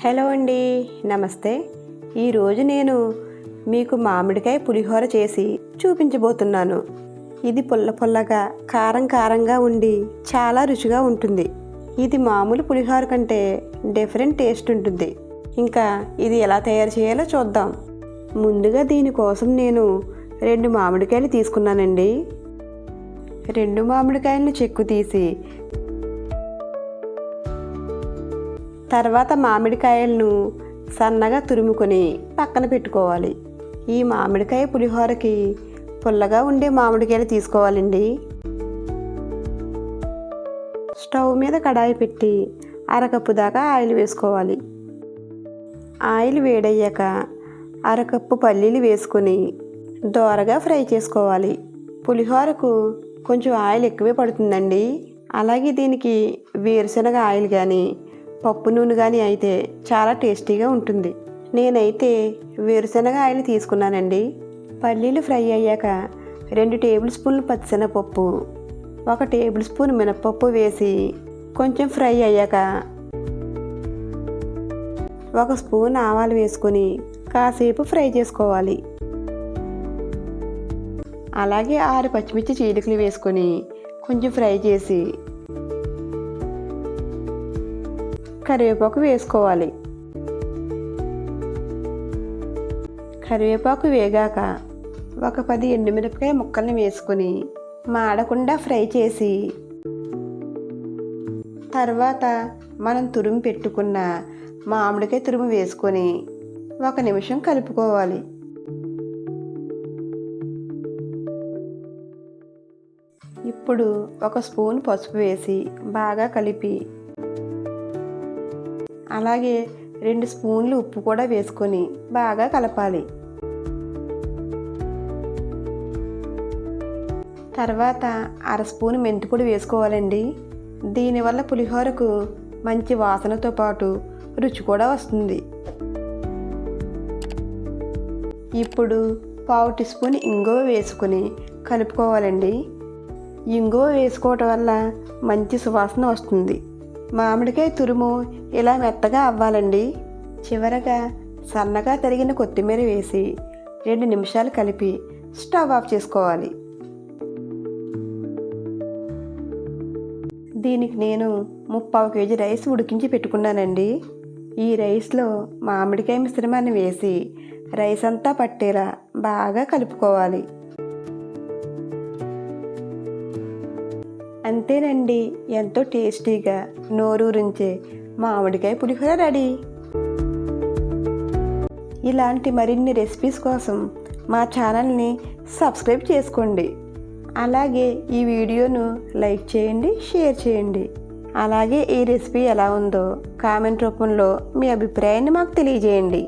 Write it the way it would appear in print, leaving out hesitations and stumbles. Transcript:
Hello అండి, నమస్తే. ఈరోజు నేను మీకు మామిడికాయ పులిహోర చేసి చూపించబోతున్నాను. ఇది పుల్ల పుల్లగా కారం కారంగా ఉండి చాలా రుచిగా ఉంటుంది. ఇది మామూలు పులిహోర కంటే డిఫరెంట్ టేస్ట్ ఉంటుంది. ఇంకా ఇది ఎలా తయారు చేయాలో చూద్దాం. ముందుగా దీనికోసం నేను 2 మామిడికాయలు తీసుకున్నానండి. 2 మామిడికాయలను చెక్కు తీసి తర్వాత మామిడికాయలను సన్నగా తురుముకొని పక్కన పెట్టుకోవాలి. ఈ మామిడికాయ పులిహోరకి పుల్లగా ఉండే మామిడికాయలు తీసుకోవాలండి. స్టవ్ మీద కడాయి పెట్టి అరకప్పు దాకా ఆయిల్ వేసుకోవాలి. ఆయిల్ వేడయ్యాక అరకప్పు పల్లీలు వేసుకొని దోరగా ఫ్రై చేసుకోవాలి. పులిహోరకు కొంచెం ఆయిల్ ఎక్కువే పడుతుందండి. అలాగే దీనికి వేరుశనగ ఆయిల్ కానీ పప్పు నూనె కానీ అయితే చాలా టేస్టీగా ఉంటుంది. నేనైతే వేరుశనగ ఆయిల్ తీసుకున్నానండి. పల్లీలు ఫ్రై అయ్యాక 2 టేబుల్ స్పూన్లు పచ్చిశనగపప్పు, 1 టేబుల్ స్పూన్ మినపప్పు వేసి కొంచెం ఫ్రై అయ్యాక 1 స్పూన్ ఆవాలు వేసుకొని కాసేపు ఫ్రై చేసుకోవాలి. అలాగే 6 పచ్చిమిర్చి చీలికలు వేసుకొని కొంచెం ఫ్రై చేసి కరివేపాకు వేసుకోవాలి. కరివేపాకు వేగాక 10 ఎండుమిరపకాయ ముక్కల్ని వేసుకొని మాడకుండా ఫ్రై చేసి తర్వాత మనం తురుము పెట్టుకున్న మామిడికాయ తురుము వేసుకొని 1 నిమిషం కలుపుకోవాలి. ఇప్పుడు 1 స్పూన్ పసుపు వేసి బాగా కలిపి అలాగే 2 స్పూన్లు ఉప్పు కూడా వేసుకొని బాగా కలపాలి. తర్వాత 1/2 స్పూన్ మెంతిపొడి వేసుకోవాలండి. దీనివల్ల పులిహోరకు మంచి వాసనతో పాటు రుచి కూడా వస్తుంది. ఇప్పుడు 1/2 టీ స్పూన్ ఇంగువ వేసుకొని కలుపుకోవాలండి. ఇంగువ వేసుకోవటం వల్ల మంచి సువాసన వస్తుంది. మామిడికాయ తురుము ఇలా మెత్తగా అవ్వాలండి. చివరగా సన్నగా తరిగిన కొత్తిమీర వేసి 2 నిమిషాలు కలిపి స్టవ్ ఆఫ్ చేసుకోవాలి. దీనికి నేను 3/4 కేజీ రైస్ ఉడికించి పెట్టుకున్నానండి. ఈ రైస్లో మామిడికాయ మిశ్రమాన్ని వేసి రైస్ అంతా పట్టేలా బాగా కలుపుకోవాలి. అంతేనండి, ఎంతో టేస్టీగా నోరూరించే మామిడికాయ పులిహోర రెడీ. ఇలాంటి మరిన్ని రెసిపీస్ కోసం మా ఛానల్ని సబ్స్క్రైబ్ చేసుకోండి. అలాగే ఈ వీడియోను లైక్ చేయండి, షేర్ చేయండి. అలాగే ఈ రెసిపీ ఎలా ఉందో కామెంట్ రూపంలో మీ అభిప్రాయాన్ని మాకు తెలియజేయండి.